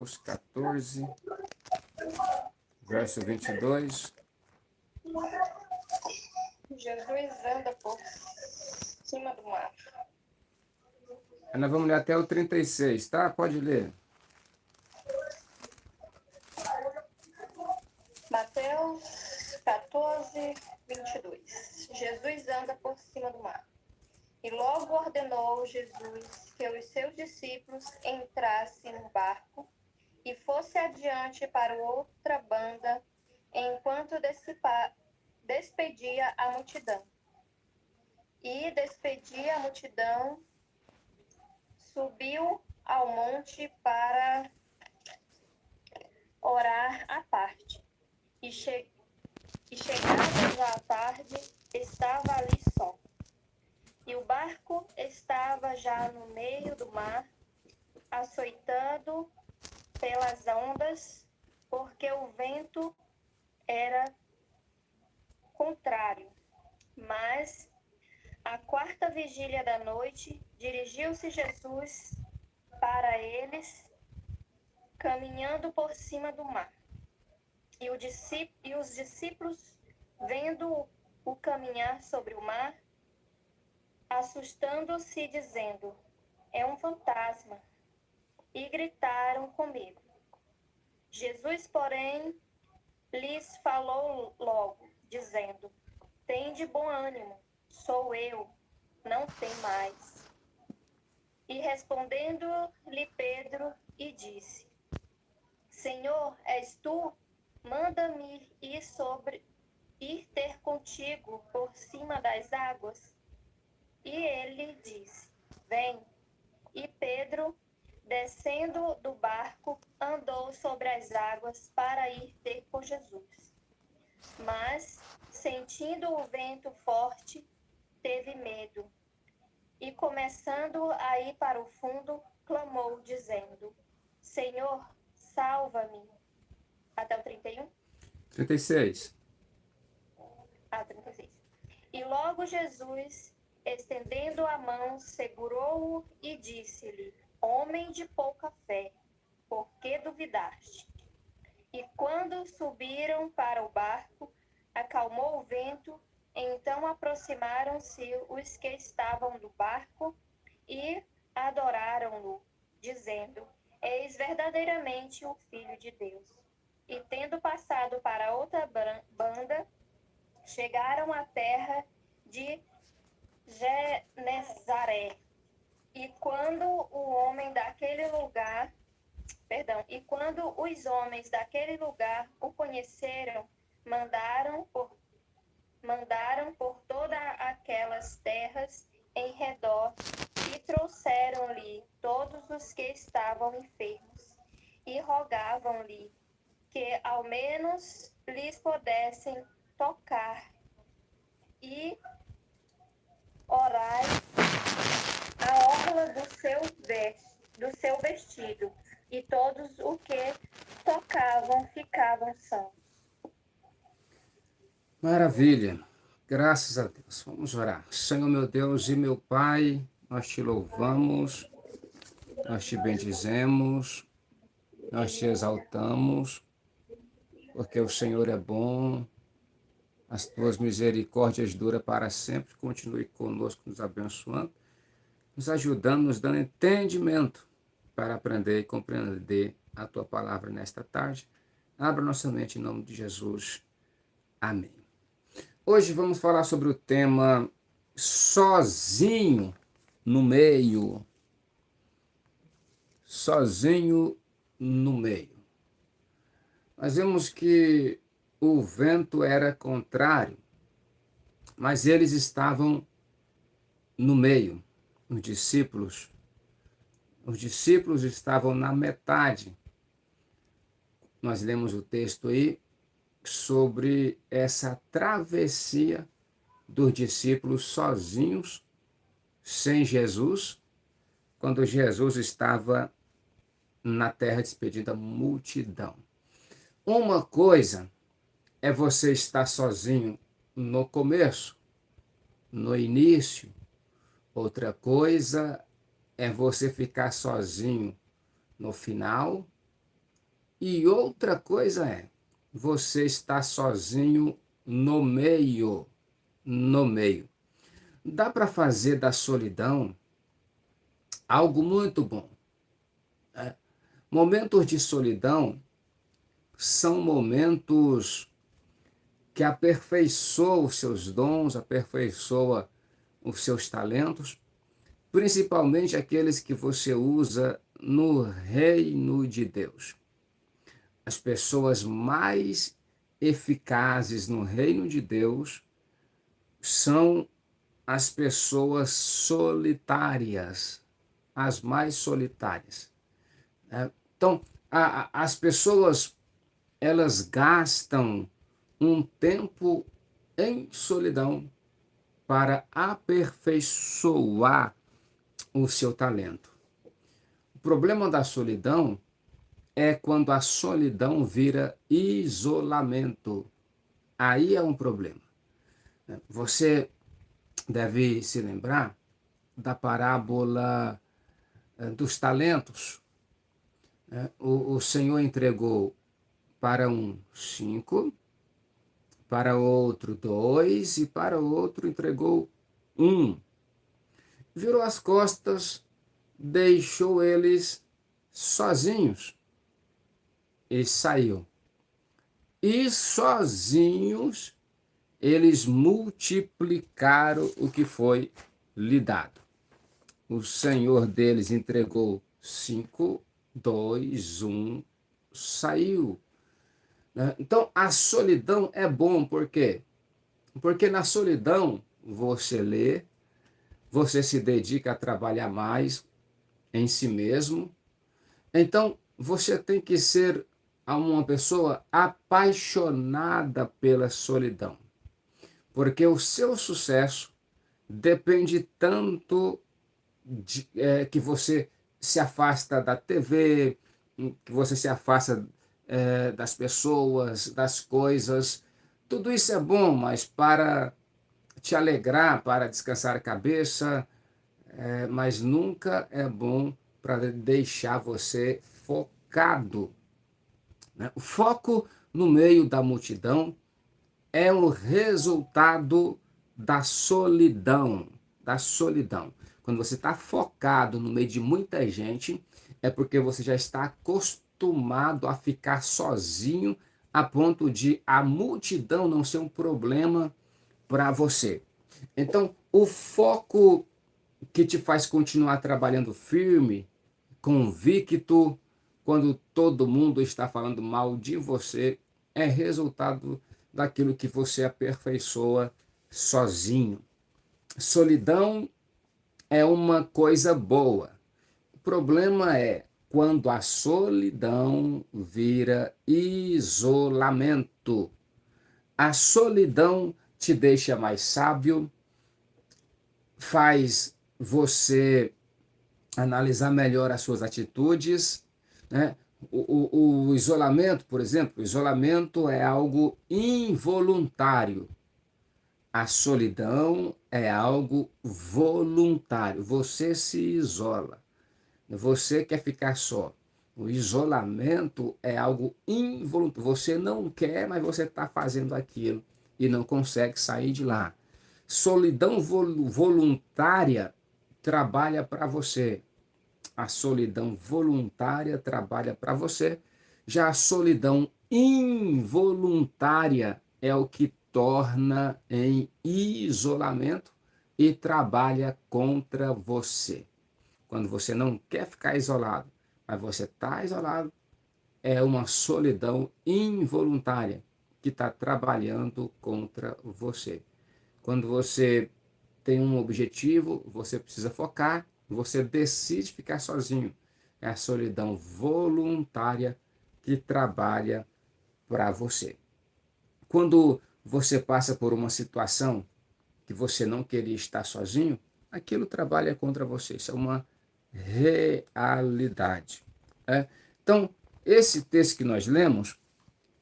Os 14, verso 22. Jesus anda por cima do mar. Nós vamos ler até o 36, tá? Pode ler. Mateus 14, 22. Jesus anda por cima do mar. E logo ordenou Jesus que os seus discípulos entrassem no barco e fosse adiante para outra banda, enquanto despedia a multidão. E despedia a multidão, subiu ao monte para orar à parte. E chegada já à tarde, estava ali só. E o barco estava já no meio do mar, açoitado pelas ondas, porque o vento era contrário. Mas, à quarta vigília da noite, dirigiu-se Jesus para eles, caminhando por cima do mar. E os discípulos, vendo o caminhar sobre o mar, assustando-se, dizendo: é um fantasma, e gritaram com medo. Jesus, porém, lhes falou logo, dizendo: tende bom ânimo, sou eu, não tem mais. E respondendo-lhe Pedro, e disse: Senhor, és tu? Manda-me ir ter contigo por cima das águas. E ele disse: vem. E Pedro, descendo do barco, andou sobre as águas para ir ter com Jesus. Mas, sentindo o vento forte, teve medo. E começando a ir para o fundo, clamou, dizendo: Senhor, salva-me. Até o 31? 36. 36. E logo Jesus, estendendo a mão, segurou-o e disse-lhe: homem de pouca fé, por que duvidaste? E quando subiram para o barco, acalmou o vento. Então aproximaram-se os que estavam no barco e adoraram-no, dizendo: eis verdadeiramente o Filho de Deus. E tendo passado para outra banda, chegaram à terra de Genezaré. E quando os homens daquele lugar o conheceram, mandaram por todas aquelas terras em redor e trouxeram-lhe todos os que estavam enfermos e rogavam-lhe que ao menos lhes pudessem tocar e orai a orla do seu vestido, e todos os que tocavam ficavam sãos. Maravilha. Graças a Deus. Vamos orar. Senhor, meu Deus e meu Pai, nós te louvamos, nós te bendizemos, nós te exaltamos, porque o Senhor é bom, as tuas misericórdias duram para sempre. Continue conosco, nos abençoando, nos ajudando, nos dando entendimento para aprender e compreender a tua palavra nesta tarde. Abra nossa mente em nome de Jesus. Amém. Hoje vamos falar sobre o tema sozinho no meio. Sozinho no meio. Nós vemos que o vento era contrário, mas eles estavam no meio, os discípulos. Os discípulos estavam na metade. Nós lemos o texto aí sobre essa travessia dos discípulos sozinhos, sem Jesus, quando Jesus estava na terra despedindo a multidão. Uma coisa é você estar sozinho no começo, no início. Outra coisa é você ficar sozinho no final E outra coisa é, você está sozinho no meio, no meio. Dá para fazer da solidão algo muito bom. Momentos de solidão são momentos que aperfeiçoa os seus dons, aperfeiçoa os seus talentos, principalmente aqueles que você usa no reino de Deus. As pessoas mais eficazes no reino de Deus são as pessoas solitárias, as mais solitárias, né? Então, as pessoas, elas gastam um tempo em solidão para aperfeiçoar o seu talento. O problema da solidão é quando a solidão vira isolamento. Aí é um problema. Você deve se lembrar da parábola dos talentos. O Senhor entregou para um 5, para outro 2 e para outro entregou 1. Virou as costas, deixou eles sozinhos e saiu. E sozinhos eles multiplicaram o que foi lhe dado. O Senhor deles entregou 5, 2, 1, saiu. Então, a solidão é bom, por quê? Porque na solidão você lê, você se dedica a trabalhar mais em si mesmo. Então, você tem que ser uma pessoa apaixonada pela solidão, porque o seu sucesso depende tanto que você se afasta da TV, que você se afasta das pessoas, das coisas. Tudo isso é bom, mas para te alegrar, para descansar a cabeça, mas nunca é bom para deixar você focado, né? O foco no meio da multidão é o resultado da solidão, da solidão. Quando você está focado no meio de muita gente, é porque você já está acostumado a ficar sozinho a ponto de a multidão não ser um problema para você. Então, o foco que te faz continuar trabalhando firme, convicto, quando todo mundo está falando mal de você, é resultado daquilo que você aperfeiçoa sozinho. Solidão é uma coisa boa. O problema é quando a solidão vira isolamento. A solidão te deixa mais sábio, faz você analisar melhor as suas atitudes, né? O isolamento, por exemplo, o isolamento é algo involuntário. A solidão é algo voluntário. Você se isola. Você quer ficar só. O isolamento é algo involuntário. Você não quer, mas você está fazendo aquilo e não consegue sair de lá. Solidão voluntária trabalha para você. A solidão voluntária trabalha para você. Já a solidão involuntária é o que torna em isolamento e trabalha contra você. Quando você não quer ficar isolado, mas você está isolado, é uma solidão involuntária que está trabalhando contra você. Quando você tem um objetivo, você precisa focar, você decide ficar sozinho. É a solidão voluntária que trabalha para você. Quando você passa por uma situação que você não queria estar sozinho, aquilo trabalha contra você. Isso é uma realidade. Então, esse texto que nós lemos,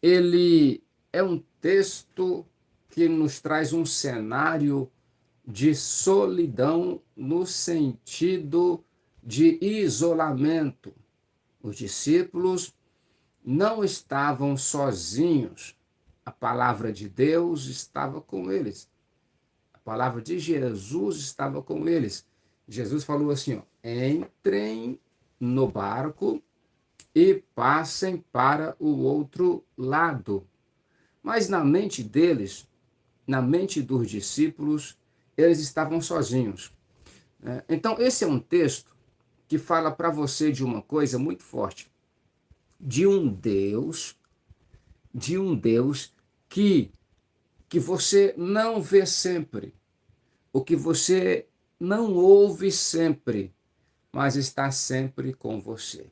ele é um texto que nos traz um cenário de solidão no sentido de isolamento. Os discípulos não estavam sozinhos. A palavra de Deus estava com eles. A palavra de Jesus estava com eles. Jesus falou assim, ó, entrem no barco e passem para o outro lado. Mas na mente deles, na mente dos discípulos, eles estavam sozinhos. Então, esse é um texto que fala para você de uma coisa muito forte, de um Deus, de um Deus que que você não vê sempre, o que você não ouve sempre, mas está sempre com você.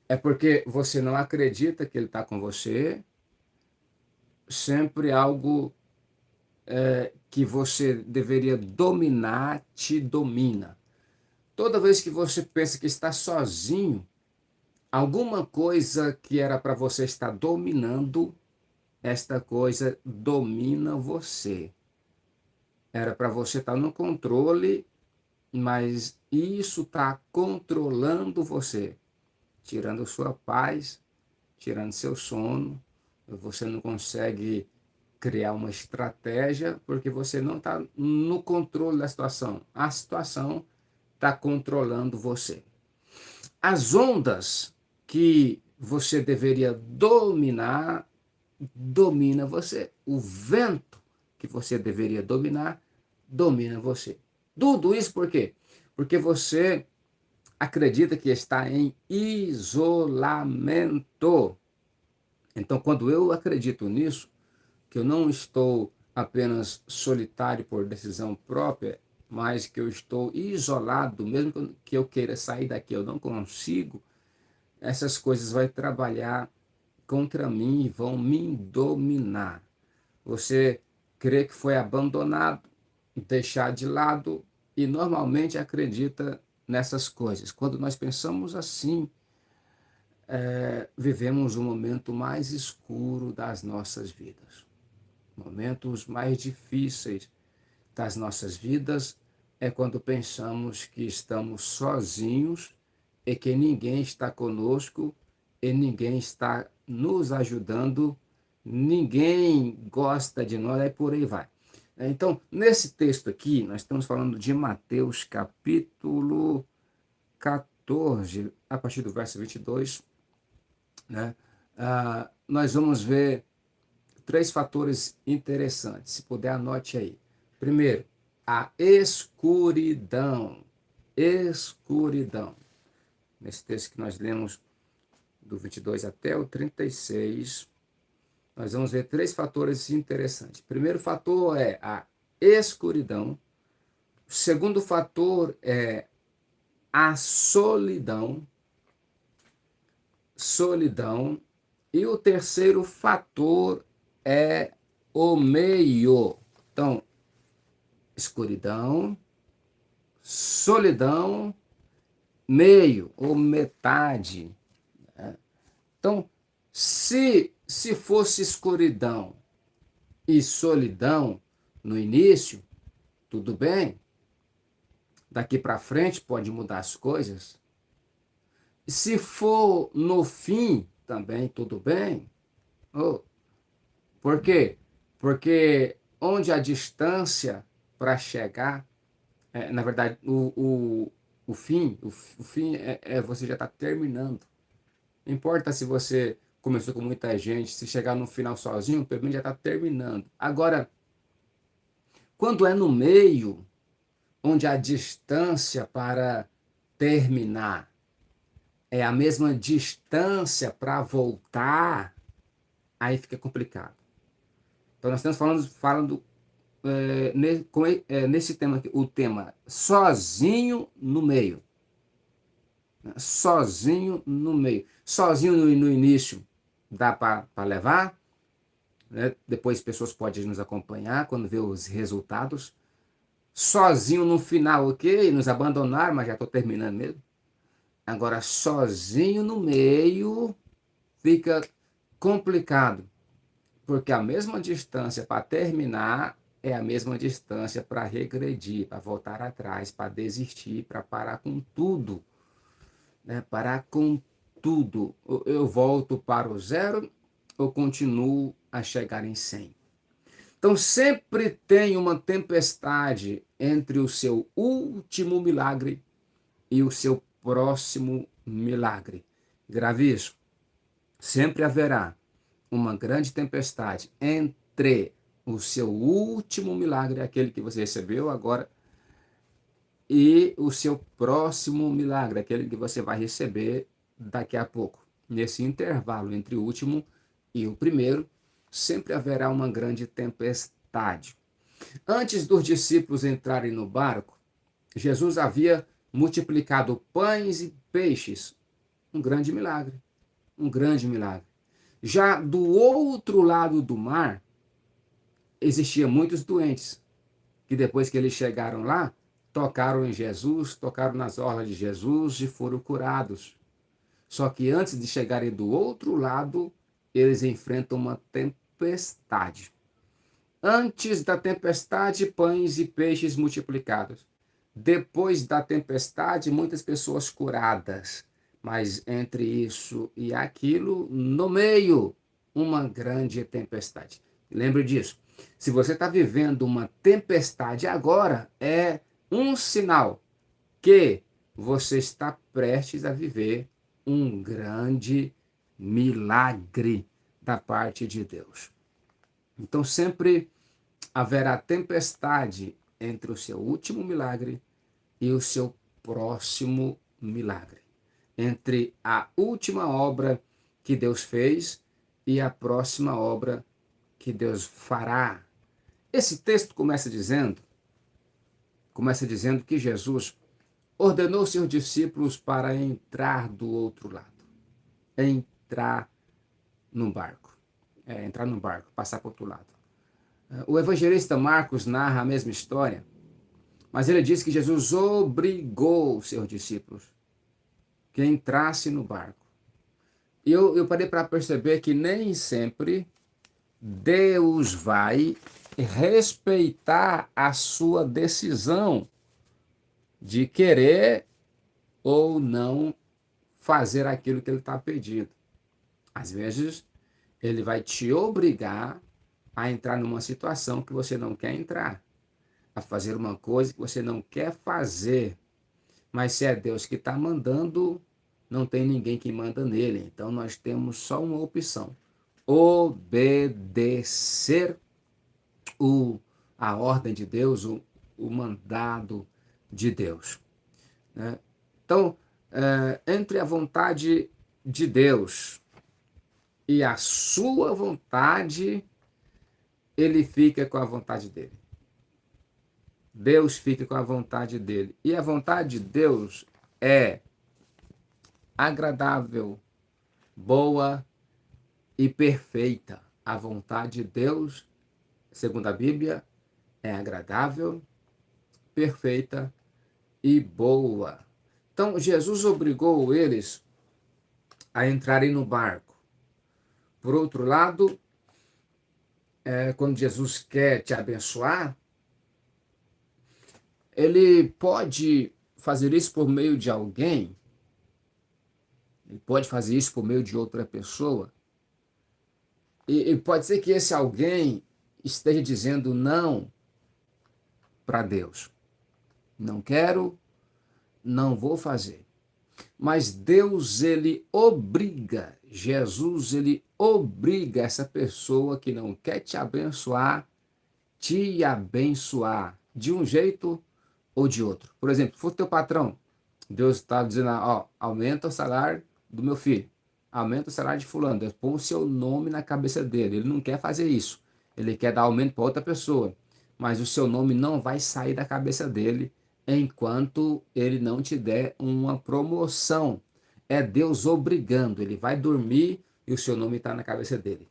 É porque você não acredita que ele está com você, sempre algo que você deveria dominar te domina. Toda vez que você pensa que está sozinho, alguma coisa que era para você estar dominando, esta coisa domina você. Era para você estar no controle, mas isso está controlando você, tirando sua paz, tirando seu sono. Você não consegue criar uma estratégia porque você não está no controle da situação. A situação está controlando você. As ondas que você deveria dominar, domina você. O vento que você deveria dominar, domina você. Tudo isso por quê? Porque você acredita que está em isolamento. Então, quando eu acredito nisso, que eu não estou apenas solitário por decisão própria, mas que eu estou isolado, mesmo que eu queira sair daqui, eu não consigo, essas coisas vão trabalhar contra mim e vão me dominar. Você crê que foi abandonado, deixar de lado e normalmente acredita nessas coisas. Quando nós pensamos assim, vivemos o momento mais escuro das nossas vidas. Momentos mais difíceis das nossas vidas é quando pensamos que estamos sozinhos e que ninguém está conosco e ninguém está nos ajudando, ninguém gosta de nós, aí por aí vai. Então, nesse texto aqui, nós estamos falando de Mateus capítulo 14, a partir do verso 22, né? Nós vamos ver três fatores interessantes. Se puder, anote aí. Primeiro, a escuridão. Escuridão. Nesse texto que nós lemos do 22 até o 36, nós vamos ver três fatores interessantes. O primeiro fator é a escuridão. O segundo fator é a solidão. Solidão. E o terceiro fator é o meio. Então, escuridão, solidão, meio ou metade. Então, se fosse escuridão e solidão no início, tudo bem. Daqui para frente pode mudar as coisas. Se for no fim, também tudo bem. Oh, por quê? Porque onde a distância para chegar, na verdade, o fim é você já está terminando. Não importa se você começou com muita gente, se chegar no final sozinho, pelo menos já está terminando. Agora, quando é no meio, onde a distância para terminar é a mesma distância para voltar, aí fica complicado. Então, nós estamos falando nesse tema aqui, o tema sozinho no meio. Sozinho no meio. Sozinho no início dá para levar, né? Depois pessoas podem nos acompanhar quando vê os resultados. Sozinho no final, ok, nos abandonaram, mas já estou terminando mesmo. Agora, sozinho no meio fica complicado, porque a mesma distância para terminar é a mesma distância para regredir, para voltar atrás, para desistir, para parar com tudo, né? Parar com tudo? Eu volto para o zero ou continuo a chegar em 100? Então sempre tem uma tempestade entre o seu último milagre e o seu próximo milagre. Grave isso. Sempre haverá uma grande tempestade entre o seu último milagre, aquele que você recebeu agora, e o seu próximo milagre, aquele que você vai receber daqui a pouco. Nesse intervalo entre o último e o primeiro, sempre haverá uma grande tempestade. Antes dos discípulos entrarem no barco, Jesus havia multiplicado pães e peixes. Um grande milagre. Um grande milagre. Já do outro lado do mar, existiam muitos doentes, que depois que eles chegaram lá, tocaram em Jesus, tocaram nas orlas de Jesus e foram curados. Só que antes de chegarem do outro lado, eles enfrentam uma tempestade. Antes da tempestade, pães e peixes multiplicados. Depois da tempestade, muitas pessoas curadas. Mas entre isso e aquilo, no meio, uma grande tempestade. Lembre disso. Se você está vivendo uma tempestade agora, é um sinal que você está prestes a viver um grande milagre da parte de Deus. Então sempre haverá tempestade entre o seu último milagre e o seu próximo milagre. Entre a última obra que Deus fez e a próxima obra que Deus fará. Esse texto começa dizendo que Jesus ordenou seus discípulos para entrar do outro lado. Entrar no barco. Entrar no barco, passar para o outro lado. O evangelista Marcos narra a mesma história, mas ele diz que Jesus obrigou seus discípulos que entrasse no barco. E eu parei para perceber que nem sempre Deus vai respeitar a sua decisão de querer ou não fazer aquilo que ele está pedindo. Às vezes, ele vai te obrigar a entrar numa situação que você não quer entrar, a fazer uma coisa que você não quer fazer. Mas se é Deus que está mandando, não tem ninguém que manda nele. Então nós temos só uma opção: obedecer a ordem de Deus, o mandado de Deus. Né? Então, entre a vontade de Deus e a sua vontade, ele fica com a vontade dele. Deus fica com a vontade dele. E a vontade de Deus é agradável, boa e perfeita. A vontade de Deus, segundo a Bíblia, é agradável, perfeita e boa. Então, Jesus obrigou eles a entrarem no barco. Por outro lado, quando Jesus quer te abençoar, ele pode fazer isso por meio de alguém, ele pode fazer isso por meio de outra pessoa, e pode ser que esse alguém esteja dizendo não para Deus. Não quero, não vou fazer. Mas Deus, ele obriga, Jesus, ele obriga essa pessoa que não quer te abençoar de um jeito ou de outro. Por exemplo, se for teu patrão, Deus está dizendo, ó, aumenta o salário do meu filho, aumenta o salário de fulano, Deus põe o seu nome na cabeça dele. Ele não quer fazer isso, ele quer dar aumento para outra pessoa, mas o seu nome não vai sair da cabeça dele enquanto ele não te der uma promoção. É Deus obrigando, ele vai dormir e o seu nome está na cabeça dele.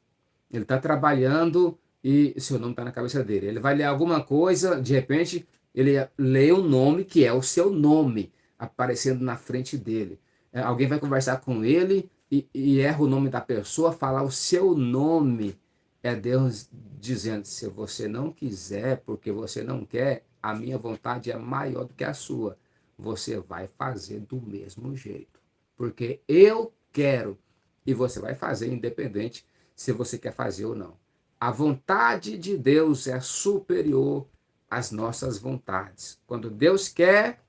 Ele está trabalhando e o seu nome está na cabeça dele. Ele vai ler alguma coisa, de repente ele lê um nome que é o seu nome aparecendo na frente dele. Alguém vai conversar com ele e erra o nome da pessoa, falar o seu nome. É Deus dizendo, se você não quiser, porque você não quer, a minha vontade é maior do que a sua. Você vai fazer do mesmo jeito. Porque eu quero. E você vai fazer, independente se você quer fazer ou não. A vontade de Deus é superior às nossas vontades. Quando Deus quer,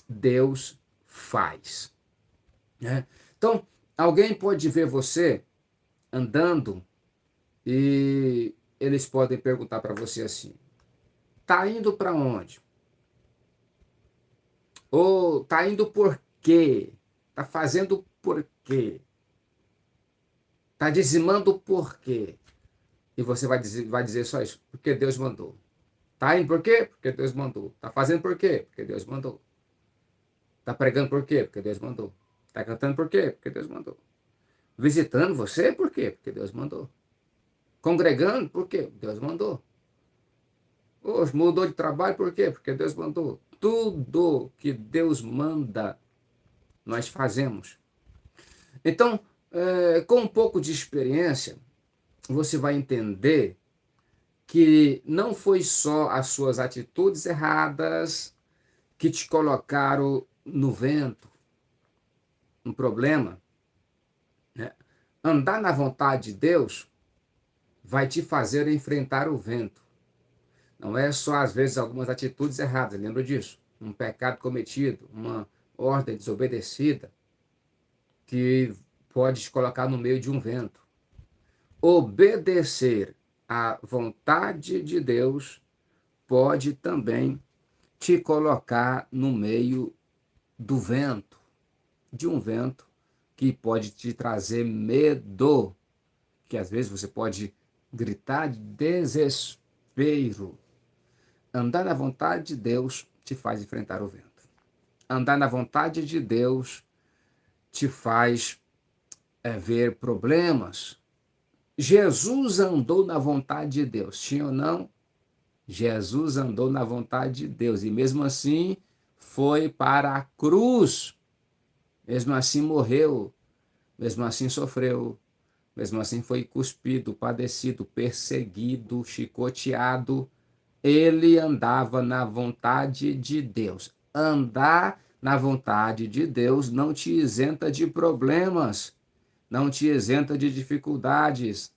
Deus faz. Né? Então, alguém pode ver você andando e eles podem perguntar para você assim: tá indo para onde? Ou tá indo por quê? Tá fazendo por quê? Tá dizimando por quê? E você vai dizer só isso, porque Deus mandou. Tá indo por quê? Porque Deus mandou. Tá fazendo por quê? Porque Deus mandou. Tá pregando por quê? Porque Deus mandou. Tá cantando por quê? Porque Deus mandou. Visitando você, por quê? Porque Deus mandou. Congregando, por quê? Deus mandou. Hoje mudou de trabalho, por quê? Porque Deus mandou. Tudo que Deus manda, nós fazemos. Então, com um pouco de experiência, você vai entender que não foi só as suas atitudes erradas que te colocaram no vento, no problema. Né? Andar na vontade de Deus vai te fazer enfrentar o vento. Não é só, às vezes, algumas atitudes erradas, lembra disso? Um pecado cometido, uma ordem desobedecida, que pode te colocar no meio de um vento. Obedecer à vontade de Deus pode também te colocar no meio do vento, de um vento que pode te trazer medo, que às vezes você pode gritar de desespero. Andar na vontade de Deus te faz enfrentar o vento. Andar na vontade de Deus te faz ver problemas. Jesus andou na vontade de Deus, sim ou não? Jesus andou na vontade de Deus e mesmo assim foi para a cruz, mesmo assim morreu, mesmo assim sofreu, mesmo assim foi cuspido, padecido, perseguido, chicoteado. Ele andava na vontade de Deus. Andar na vontade de Deus não te isenta de problemas, não te isenta de dificuldades,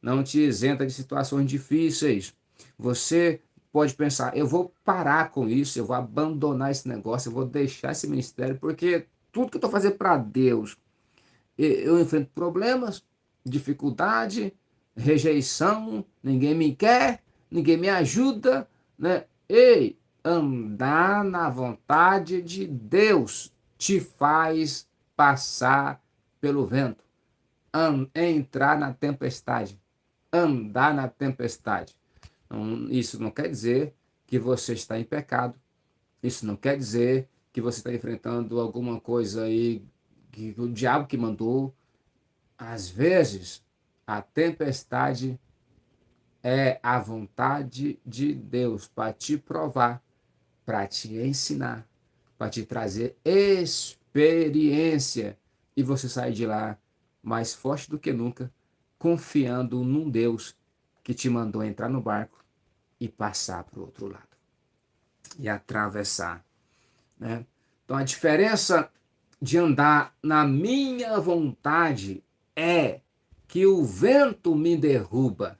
não te isenta de situações difíceis. Você pode pensar: eu vou parar com isso, eu vou abandonar esse negócio, eu vou deixar esse ministério, porque tudo que eu estou fazendo para Deus, eu enfrento problemas, dificuldade, rejeição, ninguém me quer, ninguém me ajuda, né? Ei, andar na vontade de Deus te faz passar pelo vento, entrar na tempestade, andar na tempestade. Isso não quer dizer que você está em pecado, isso não quer dizer que você está enfrentando alguma coisa aí que o diabo que mandou. Às vezes, a tempestade é a vontade de Deus para te provar, para te ensinar, para te trazer experiência e você sair de lá mais forte do que nunca, confiando num Deus que te mandou entrar no barco e passar para o outro lado e atravessar, né? Então a diferença de andar na minha vontade é que o vento me derruba.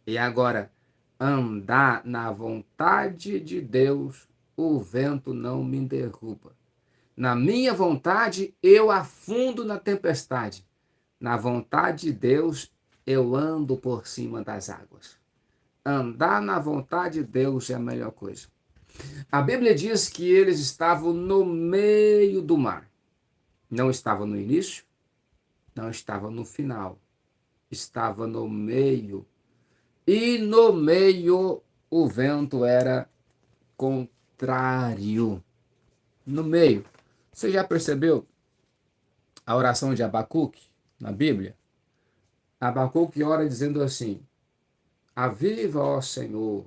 E agora, andar na vontade de Deus, o vento não me derruba. Na minha vontade, eu afundo na tempestade. Na vontade de Deus, eu ando por cima das águas. Andar na vontade de Deus é a melhor coisa. A Bíblia diz que eles estavam no meio do mar. Não estava no início, não estava no final. Estava no meio. E no meio o vento era contrário. No meio. Você já percebeu a oração de Abacuque na Bíblia? Abacuque ora dizendo assim: aviva, ó Senhor,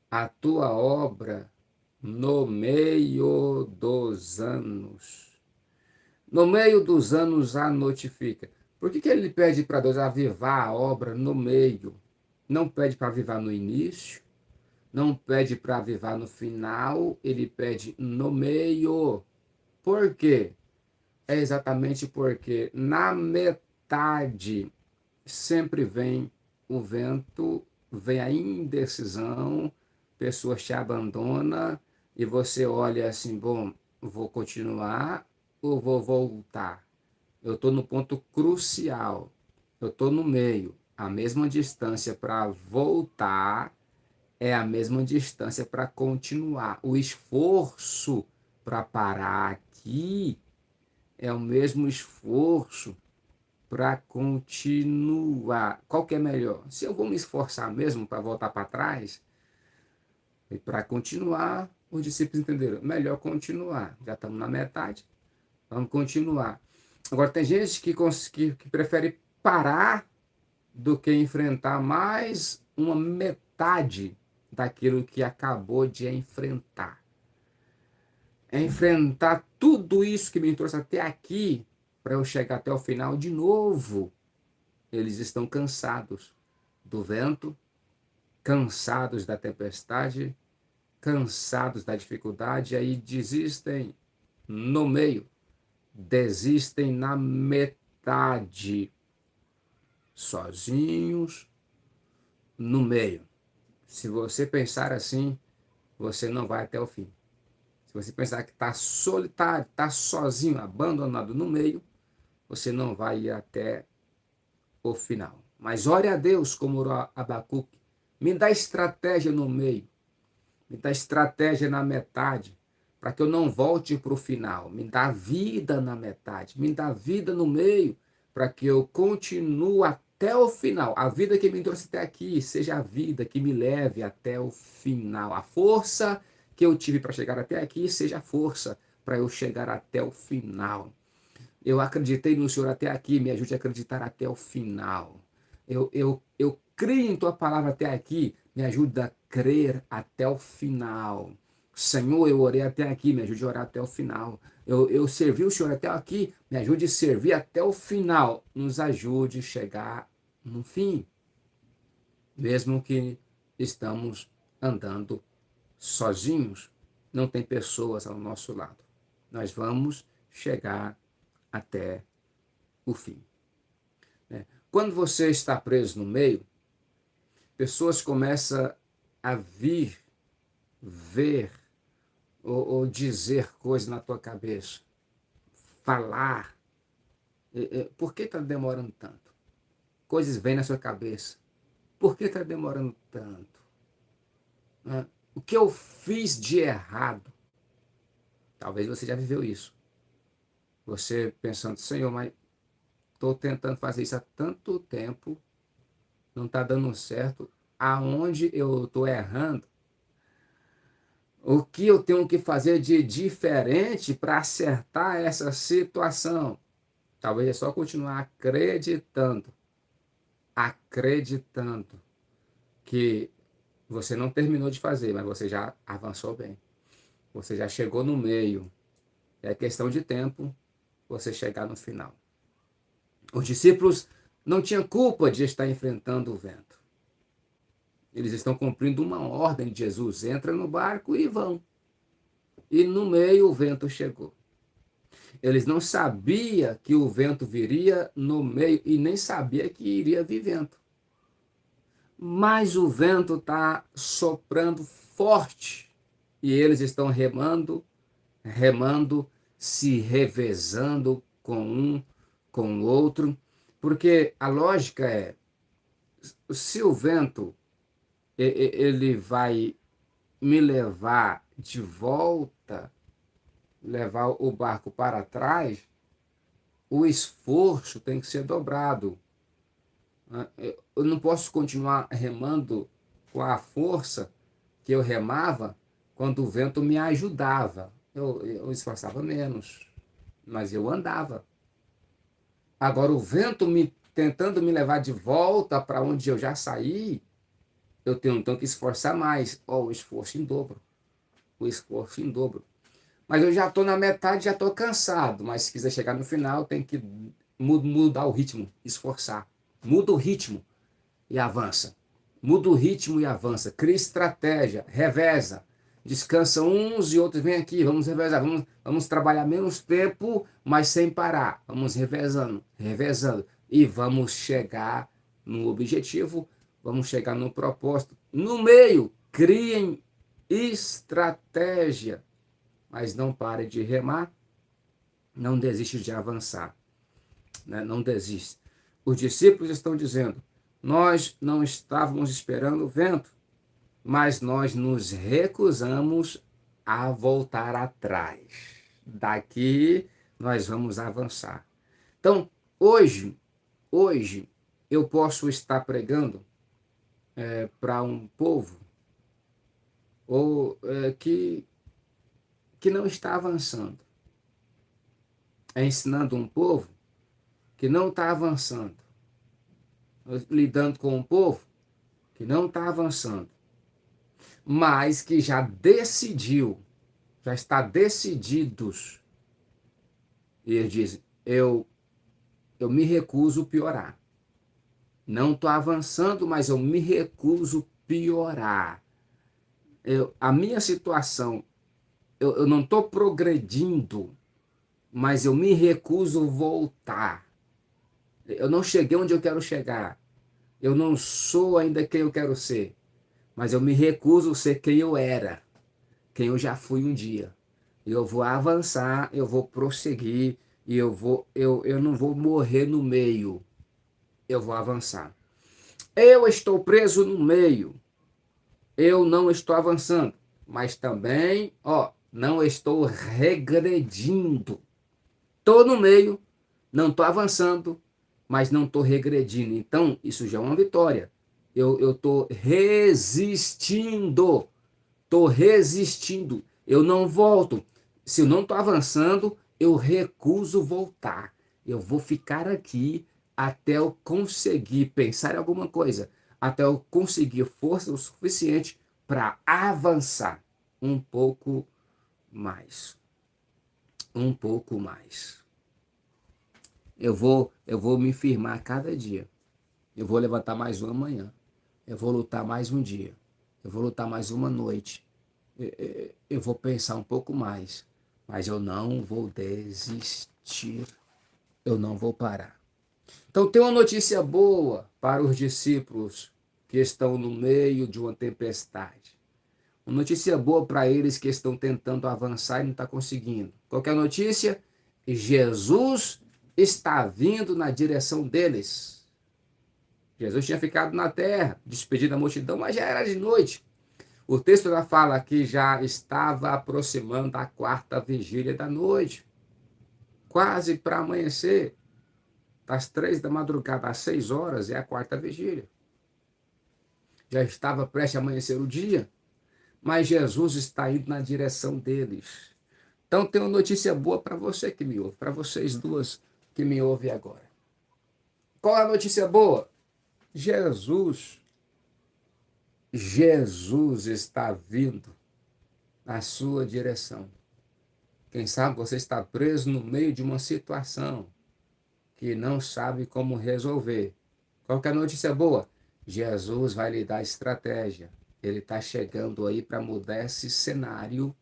a tua obra no meio dos anos. No meio dos anos a notifica. Por que ele pede para Deus avivar a obra no meio? Não pede para avivar no início, não pede para avivar no final, ele pede no meio. Por quê? é exatamente porque na metade sempre vem o vento, vem a indecisão, pessoas te abandonam e você olha assim, bom, vou continuar ou vou voltar? Eu estou no ponto crucial, eu estou no meio. A mesma distância para voltar é a mesma distância para continuar. O esforço para parar aqui é o mesmo esforço para continuar. Qual que é melhor? Se eu vou me esforçar mesmo para voltar para trás, e para continuar, os discípulos entenderam. Melhor continuar. Já estamos na metade, vamos continuar. Agora, tem gente que prefere parar do que enfrentar mais uma metade daquilo que acabou de enfrentar. É enfrentar tudo isso que me trouxe até aqui para eu chegar até o final de novo. Eles estão cansados do vento, cansados da tempestade, cansados da dificuldade, e aí desistem no meio, desistem na metade, sozinhos no meio. Se você pensar assim, você não vai até o fim. Se você pensar que está solitário, está sozinho, abandonado no meio, você não vai ir até o final. Mas ore a Deus, como orou Abacuque. Me dá estratégia no meio, me dá estratégia na metade, para que eu não volte para o final. Me dá vida na metade, me dá vida no meio, para que eu continue até o final. A vida que me trouxe até aqui seja a vida que me leve até o final. A força que eu tive para chegar até aqui seja a força para eu chegar até o final. Eu acreditei no Senhor até aqui, me ajude a acreditar até o final. Eu creio em tua palavra até aqui, me ajuda a crer até o final. Senhor, eu orei até aqui, me ajude a orar até o final. Eu servi o Senhor até aqui, me ajude a servir até o final. Nos ajude a chegar no fim, mesmo que estamos andando sozinhos, não tem pessoas ao nosso lado. Nós vamos chegar até o fim. Quando você está preso no meio, pessoas começam a vir, ver ou dizer coisas na tua cabeça, falar. Por que está demorando tanto? Coisas vêm na sua cabeça. Por que está demorando tanto? O que eu fiz de errado? Talvez você já viveu isso. Você pensando, Senhor, mas estou tentando fazer isso há tanto tempo, não está dando certo. Aonde eu estou errando? O que eu tenho que fazer de diferente para acertar essa situação? Talvez é só continuar acreditando que você não terminou de fazer, mas você já avançou bem. Você já chegou no meio. É questão de tempo você chegar no final. Os discípulos não tinham culpa de estar enfrentando o vento. Eles estão cumprindo uma ordem de Jesus. Entra no barco e vão. E no meio o vento chegou. Eles não sabiam que o vento viria no meio e nem sabia que iria vir vento. Mas o vento está soprando forte e eles estão remando, se revezando com um, com o outro, porque a lógica é, se o vento ele vai me levar de volta, levar o barco para trás, o esforço tem que ser dobrado. Eu não posso continuar remando com a força que eu remava quando o vento me ajudava. Eu esforçava menos, mas eu andava. Agora, o vento tentando me levar de volta para onde eu já saí, eu tenho então que esforçar mais. O esforço em dobro. O esforço em dobro. Mas eu já estou na metade, já estou cansado. Mas se quiser chegar no final, tem que mudar o ritmo, esforçar. Muda o ritmo e avança. Muda o ritmo e avança. Cria estratégia, reveza. descansam uns e outros vêm aqui, vamos revezar, vamos trabalhar menos tempo, mas sem parar. Vamos revezando, revezando. E vamos chegar no objetivo, vamos chegar no propósito. No meio, criem estratégia, mas não pare de remar, não desiste de avançar, né? Não desiste. Os discípulos estão dizendo, nós não estávamos esperando o vento, mas nós nos recusamos a voltar atrás. Daqui nós vamos avançar. Então, hoje eu posso estar pregando para um povo ou que não está avançando, ensinando um povo que não está avançando, lidando com um povo que não está avançando, mas que já decidiu, já está decididos. E eles dizem, eu me recuso a piorar. Não estou avançando, mas eu me recuso a piorar. A minha situação, eu não estou progredindo, mas eu me recuso a voltar. Eu não cheguei onde eu quero chegar. Eu não sou ainda quem eu quero ser, mas eu me recuso a ser quem eu era, quem eu já fui um dia. Eu vou avançar, eu vou prosseguir e eu não vou morrer no meio. Eu vou avançar. Eu estou preso no meio. Eu não estou avançando, mas também, não estou regredindo. Estou no meio, não estou avançando, mas não estou regredindo. Então, isso já é uma vitória. Eu estou resistindo. Estou resistindo. Eu não volto. Se eu não estou avançando, eu recuso voltar. Eu vou ficar aqui até eu conseguir pensar em alguma coisa, até eu conseguir força o suficiente para avançar um pouco mais. Um pouco mais. Eu vou me firmar a cada dia. Eu vou levantar mais uma manhã. Eu vou lutar mais um dia. Eu vou lutar mais uma noite. Eu vou pensar um pouco mais. Mas eu não vou desistir. Eu não vou parar. Então tem uma notícia boa para os discípulos que estão no meio de uma tempestade. Uma notícia boa para eles que estão tentando avançar e não estão conseguindo. Qual que é a notícia? Jesus está vindo na direção deles. Jesus tinha ficado na terra, despedido da multidão, mas já era de noite. O texto já fala que já estava aproximando a quarta vigília da noite, quase para amanhecer. Das 3 da madrugada às 6 horas é a quarta vigília. Já estava prestes a amanhecer o dia, mas Jesus está indo na direção deles. Então tem uma notícia boa para você que me ouve, para vocês duas que me ouvem agora. Qual é a notícia boa? Jesus está vindo na sua direção. Quem sabe você está preso no meio de uma situação que não sabe como resolver. Qual que é a notícia boa? Jesus vai lhe dar estratégia. Ele está chegando aí para mudar esse cenário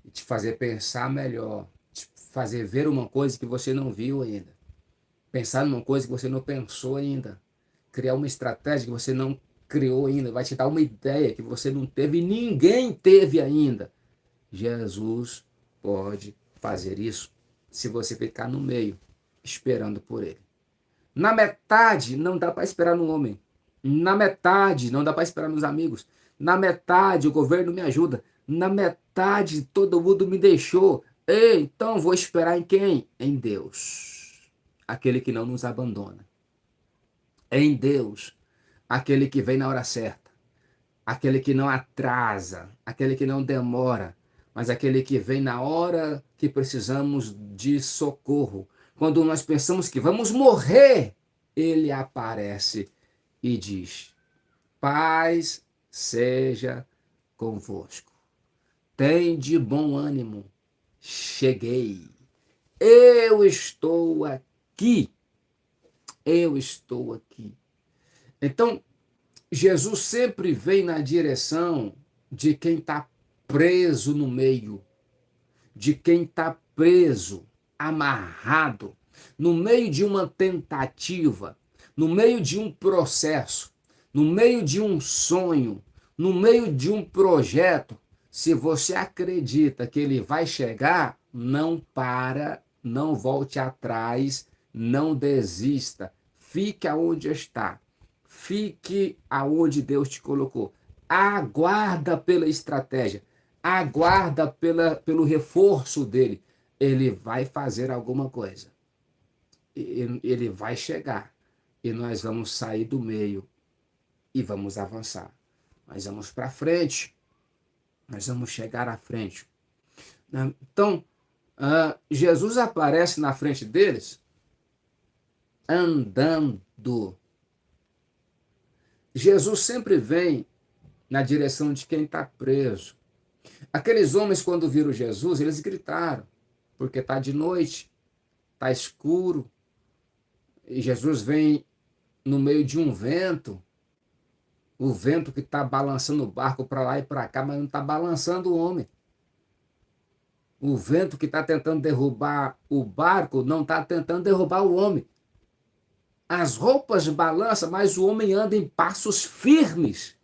e te fazer pensar melhor, te fazer ver uma coisa que você não viu ainda, pensar numa coisa que você não pensou ainda, criar uma estratégia que você não criou ainda, vai te dar uma ideia que você não teve e ninguém teve ainda. Jesus pode fazer isso se você ficar no meio, esperando por ele. Na metade, não dá para esperar no homem. Na metade, não dá para esperar nos amigos. Na metade, o governo me ajuda. Na metade, todo mundo me deixou. Ei, então vou esperar em quem? Em Deus. Aquele que não nos abandona. Em Deus. Aquele que vem na hora certa. Aquele que não atrasa. Aquele que não demora. Mas aquele que vem na hora que precisamos de socorro. Quando nós pensamos que vamos morrer, ele aparece e diz: paz seja convosco. Tem de bom ânimo. Cheguei. Eu estou aqui. Eu estou aqui. Então, Jesus sempre vem na direção de quem está preso no meio, de quem está preso, amarrado, no meio de uma tentativa, no meio de um processo, no meio de um sonho, no meio de um projeto. Se você acredita que ele vai chegar, não para, não volte atrás, não desista. Fique aonde está. Fique aonde Deus te colocou. Aguarda pela estratégia. Aguarda pelo reforço dele. Ele vai fazer alguma coisa. Ele vai chegar. E nós vamos sair do meio e vamos avançar. Nós vamos para frente. Nós vamos chegar à frente. Então, Jesus aparece na frente deles andando. Jesus sempre vem na direção de quem está preso. Aqueles homens, quando viram Jesus, eles gritaram, porque está de noite, está escuro, e Jesus vem no meio de um vento, o vento que está balançando o barco para lá e para cá, mas não está balançando o homem. O vento que está tentando derrubar o barco não está tentando derrubar o homem. As roupas balançam, mas o homem anda em passos firmes.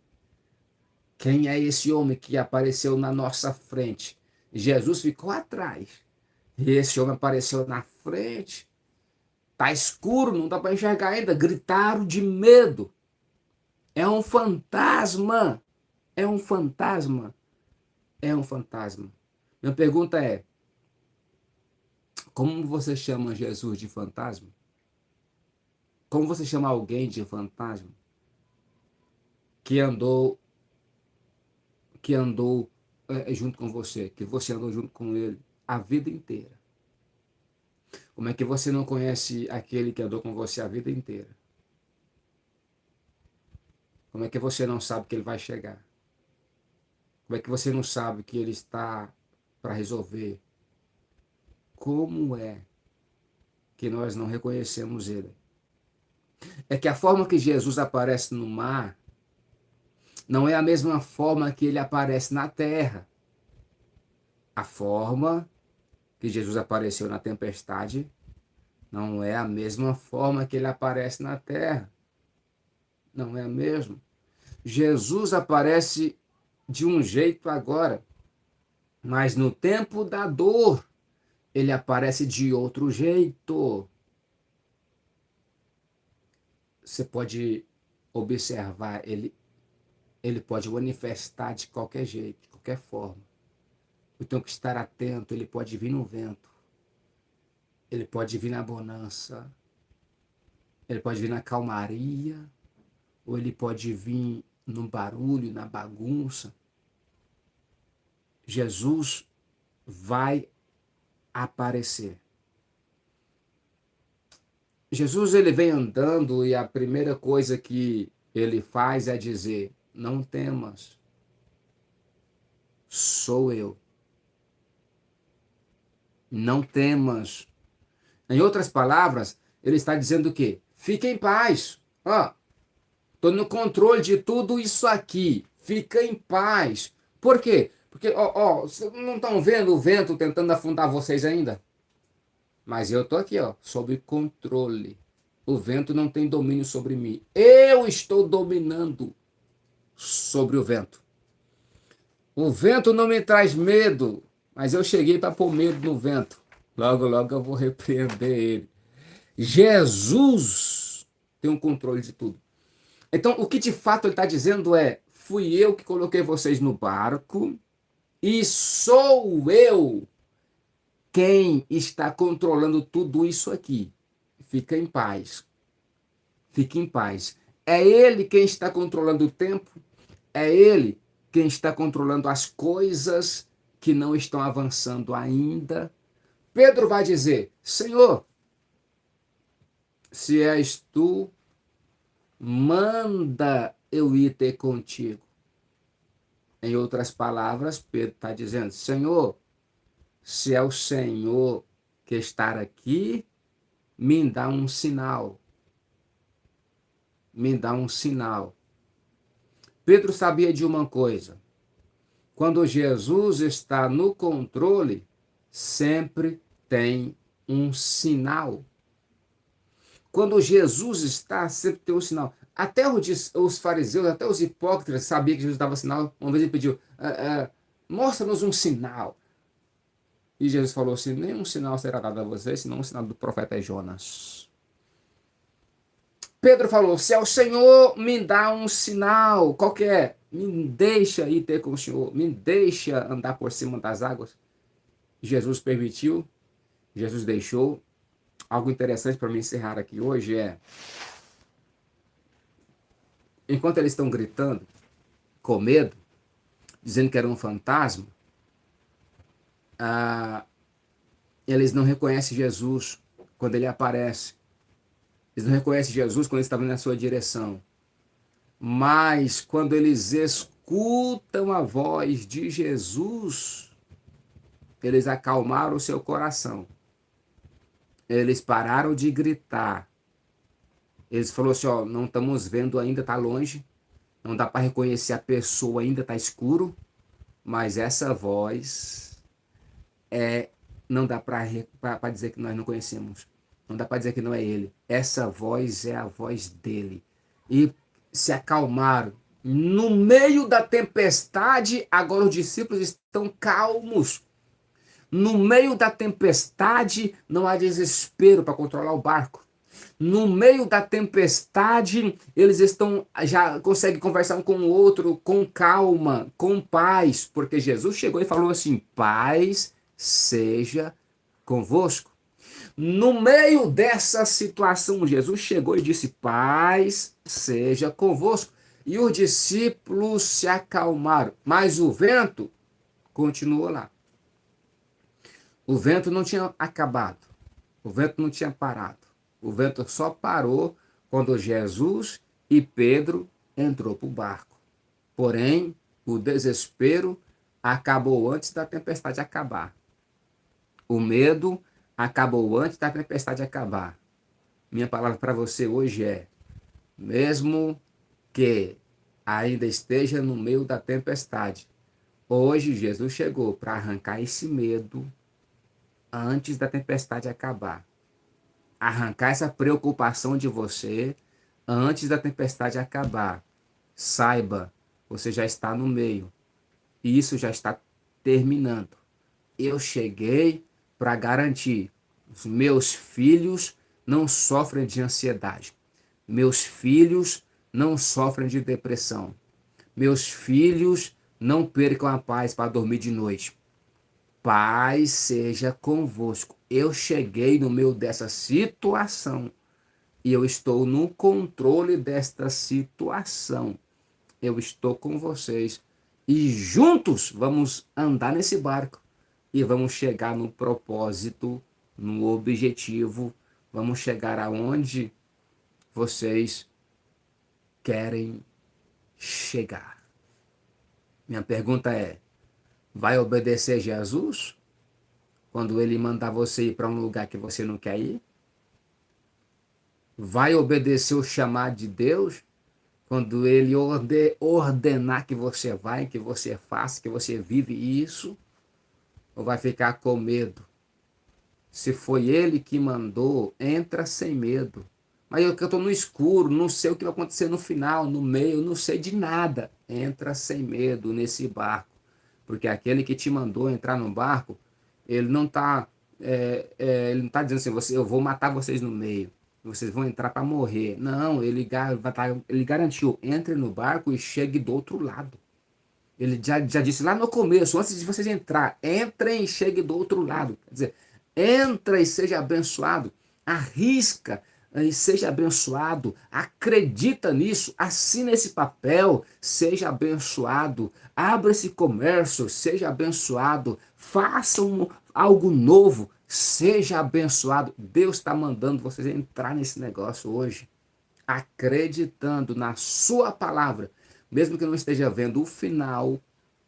Quem é esse homem que apareceu na nossa frente? Jesus ficou atrás. E esse homem apareceu na frente. Está escuro, não dá para enxergar ainda. Gritaram de medo. É um fantasma. É um fantasma. É um fantasma. Minha pergunta é: como você chama Jesus de fantasma? Como você chama alguém de fantasma? Que andou junto com você, que você andou junto com ele a vida inteira. Como é que você não conhece aquele que andou com você a vida inteira? Como é que você não sabe que ele vai chegar? Como é que você não sabe que ele está para resolver? Como é que nós não reconhecemos ele? É que a forma que Jesus aparece no mar não é a mesma forma que ele aparece na terra. A forma que Jesus apareceu na tempestade não é a mesma forma que ele aparece na terra. Não é a mesma. Jesus aparece de um jeito agora, mas no tempo da dor, ele aparece de outro jeito. Você pode observar, ele pode manifestar de qualquer jeito, de qualquer forma. Eu tenho que estar atento, ele pode vir no vento, ele pode vir na bonança, ele pode vir na calmaria, ou ele pode vir no barulho, na bagunça. Jesus vai aparecer. Jesus ele vem andando e a primeira coisa que ele faz é dizer: não temas, sou eu. Não temas. Em outras palavras, ele está dizendo o quê? Fique em paz. Estou no controle de tudo isso aqui. Fica em paz. Por quê? Porque, vocês não estão vendo o vento tentando afundar vocês ainda? Mas eu estou aqui, sob controle. O vento não tem domínio sobre mim. Eu estou dominando sobre o vento. O vento não me traz medo, mas eu cheguei para pôr medo no vento. Logo, logo eu vou repreender ele. Jesus tem um controle de tudo. Então, o que de fato ele está dizendo é: fui eu que coloquei vocês no barco e sou eu quem está controlando tudo isso aqui. Fica em paz. Fique em paz. É ele quem está controlando o tempo. É ele quem está controlando as coisas que não estão avançando ainda. Pedro vai dizer: Senhor, se és tu, manda eu ir ter contigo. Em outras palavras, Pedro está dizendo: Senhor, se é o Senhor que está aqui, me dá um sinal. Me dá um sinal. Pedro sabia de uma coisa: Quando Jesus está no controle, sempre tem um sinal. Quando Jesus está, sempre tem um sinal. Até os fariseus, até os hipócritas sabiam que Jesus dava sinal. Uma vez ele pediu, mostra-nos um sinal. E Jesus falou assim, nenhum sinal será dado a vocês, senão o sinal do profeta Jonas. Pedro falou, se é o Senhor, me dá um sinal. Qual que é? Me deixa ir ter com o Senhor. Me deixa andar por cima das águas. Jesus permitiu. Jesus deixou. Algo interessante para me encerrar aqui hoje é, enquanto eles estão gritando, com medo, dizendo que era um fantasma, eles não reconhecem Jesus quando ele aparece. Eles não reconhecem Jesus quando ele está vindo na sua direção. Mas quando eles escutam a voz de Jesus, eles acalmaram o seu coração. Eles pararam de gritar. Eles falaram assim, ó, não estamos vendo ainda, está longe. Não dá para reconhecer a pessoa, ainda está escuro. Mas essa voz não dá para dizer que nós não conhecemos. Não dá para dizer que não é ele. Essa voz é a voz dele. E se acalmaram. No meio da tempestade, agora os discípulos estão calmos. No meio da tempestade, não há desespero para controlar o barco. No meio da tempestade, eles já conseguem conversar um com o outro com calma, com paz, porque Jesus chegou e falou assim: paz seja convosco. No meio dessa situação, Jesus chegou e disse: paz seja convosco. E os discípulos se acalmaram, mas o vento continuou lá. O vento não tinha acabado, o vento não tinha parado. O vento só parou quando Jesus e Pedro entrou para o barco. Porém, o desespero acabou antes da tempestade acabar. O medo acabou antes da tempestade acabar. Minha palavra para você hoje é, mesmo que ainda esteja no meio da tempestade, hoje Jesus chegou para arrancar esse medo antes da tempestade acabar. Arrancar essa preocupação de você antes da tempestade acabar. Saiba, você já está no meio. E isso já está terminando. Eu cheguei para garantir. Os meus filhos não sofrem de ansiedade. Meus filhos não sofrem de depressão. Meus filhos não percam a paz para dormir de noite. Paz seja convosco. Eu cheguei no meio dessa situação e eu estou no controle desta situação. Eu estou com vocês e juntos vamos andar nesse barco e vamos chegar no propósito, no objetivo, vamos chegar aonde vocês querem chegar. Minha pergunta é: vai obedecer Jesus quando ele mandar você ir para um lugar que você não quer ir? Vai obedecer o chamado de Deus quando ele ordenar que você vai, que você faça, que você vive isso? Ou vai ficar com medo? Se foi ele que mandou, entra sem medo. Mas eu estou no escuro, não sei o que vai acontecer no final, no meio, não sei de nada. Entra sem medo nesse barco. Porque aquele que te mandou entrar no barco, ele não está ele não tá dizendo assim, eu vou matar vocês no meio, vocês vão entrar para morrer. Não, ele garantiu, entre no barco e chegue do outro lado. Ele já disse lá no começo, antes de vocês entrar, entrem e chegue do outro lado. Quer dizer, entra e seja abençoado, arrisca e seja abençoado, acredita nisso, assina esse papel, seja abençoado, abra esse comércio, seja abençoado, faça algo novo, seja abençoado. Deus está mandando vocês entrar nesse negócio hoje, acreditando na sua palavra, mesmo que não esteja vendo o final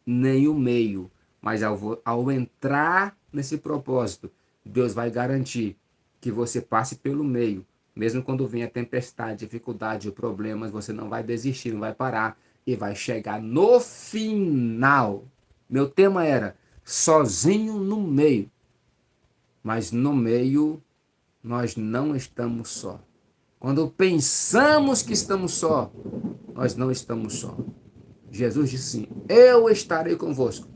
nem o meio, mas ao entrar nesse propósito, Deus vai garantir que você passe pelo meio. Mesmo quando vem a tempestade, dificuldade, problemas, você não vai desistir, não vai parar e vai chegar no final Meu tema era sozinho no meio, mas no meio nós não estamos só. Quando pensamos que estamos só, nós não estamos só. Jesus disse assim: eu estarei convosco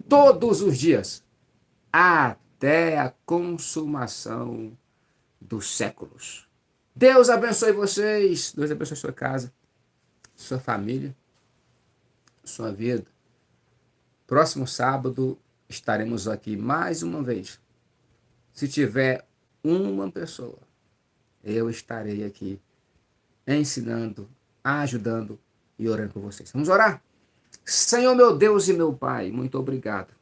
todos os dias, até a consumação dos séculos. Deus abençoe vocês, Deus abençoe sua casa, sua família, sua vida. Próximo sábado estaremos aqui mais uma vez. Se tiver uma pessoa, eu estarei aqui ensinando, ajudando e orando por vocês. Vamos orar? Senhor meu Deus e meu Pai, muito obrigado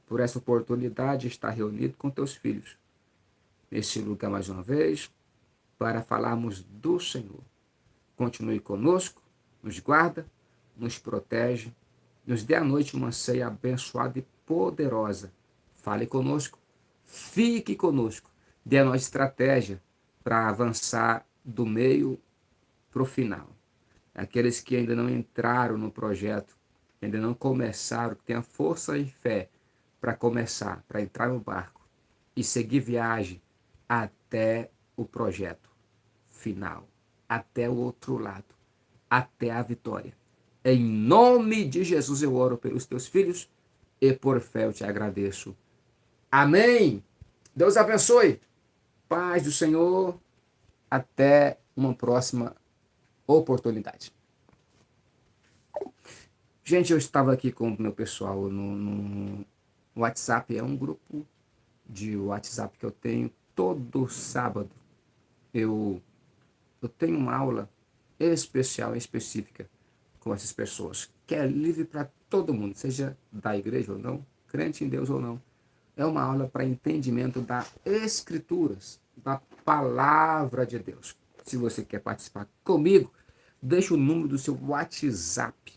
por essa oportunidade de estar reunido com teus filhos neste lugar mais uma vez para falarmos do Senhor. Continue conosco, nos guarda, nos protege, nos dê à noite uma ceia abençoada e poderosa. Fale conosco, fique conosco, dê a nós estratégia para avançar do meio para o final. Aqueles que ainda não entraram no projeto, ainda não começaram, que tenham força e fé para começar, para entrar no barco e seguir viagem até o projeto final, até o outro lado, até a vitória. Em nome de Jesus eu oro pelos teus filhos e por fé eu te agradeço. Amém. Deus abençoe. Paz do Senhor. Até uma próxima oportunidade. Gente, eu estava aqui com o meu pessoal no WhatsApp. É um grupo de WhatsApp que eu tenho todo sábado. Eu tenho uma aula especial, específica com essas pessoas, que é livre para todo mundo, seja da igreja ou não, crente em Deus ou não. É uma aula para entendimento das Escrituras, da Palavra de Deus. Se você quer participar comigo, deixa o número do seu WhatsApp.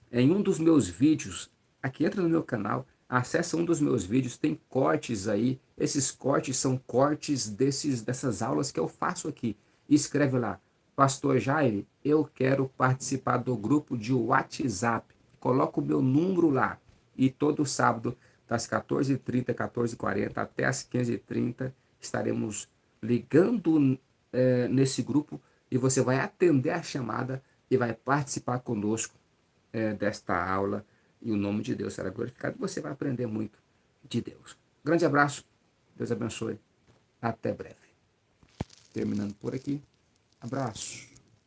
Em um dos meus vídeos, aqui entra no meu canal, acessa um dos meus vídeos, tem cortes aí. Esses cortes são cortes dessas aulas que eu faço aqui. Escreve lá, Pastor Jaime, eu quero participar do grupo de WhatsApp. Coloca o meu número lá. E todo sábado, das 14h30, 14h40 até as 15h30, estaremos ligando nesse grupo e você vai atender a chamada e vai participar conosco desta aula. E o nome de Deus será glorificado. Você vai aprender muito de Deus. Grande abraço. Deus abençoe. Até breve. Terminando por aqui. Abraço.